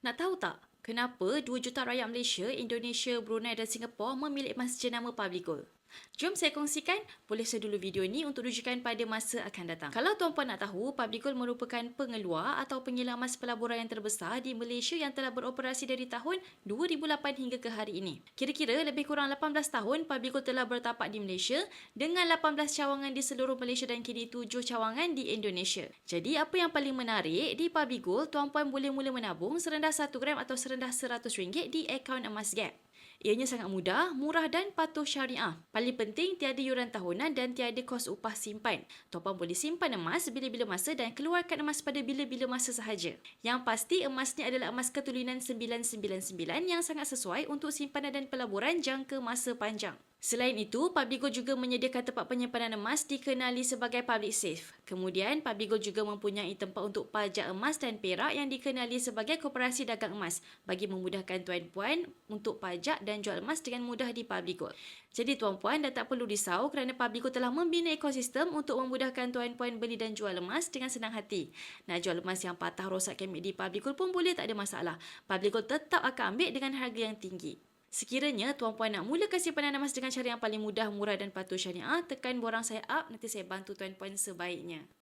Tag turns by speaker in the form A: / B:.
A: Nak tahu tak, kenapa 2 juta rakyat Malaysia, Indonesia, Brunei dan Singapura memilih emas jenama Public Gold? Jom saya kongsikan, boleh saya dulu video ni untuk rujukan pada masa akan datang. Kalau tuan-puan nak tahu, Public Gold merupakan pengeluar atau pengilang emas pelaburan yang terbesar di Malaysia yang telah beroperasi dari tahun 2008 hingga ke hari ini. Kira-kira lebih kurang 18 tahun Public Gold telah bertapak di Malaysia dengan 18 cawangan di seluruh Malaysia dan kini 7 cawangan di Indonesia. Jadi apa yang paling menarik di Public Gold, tuan-puan boleh mula menabung serendah 1 gram atau serendah RM100 di akaun emas Gap. Ianya sangat mudah, murah dan patuh syariah. Paling penting, tiada yuran tahunan dan tiada kos upah simpan. Tuan-puan boleh simpan emas bila-bila masa dan keluarkan emas pada bila-bila masa sahaja. Yang pasti, emas ni adalah emas ketulinan 999 yang sangat sesuai untuk simpanan dan pelaburan jangka masa panjang. Selain itu, Public Gold juga menyediakan tempat penyimpanan emas dikenali sebagai public safe. Kemudian, Public Gold juga mempunyai tempat untuk pajak emas dan perak yang dikenali sebagai Koperasi Dagang Emas bagi memudahkan tuan-puan untuk pajak dan jual emas dengan mudah di Public Gold. Jadi tuan-puan dah tak perlu risau kerana Public Gold telah membina ekosistem untuk memudahkan tuan-puan beli dan jual emas dengan senang hati. Nak jual emas yang patah rosak kemik di Public Gold pun boleh, tak ada masalah. Public Gold tetap akan ambil dengan harga yang tinggi. Sekiranya tuan-puan nak mulakan simpanan emas dengan cara yang paling mudah, murah dan patuh syariah, tekan borang saya up, nanti saya bantu tuan-puan sebaiknya.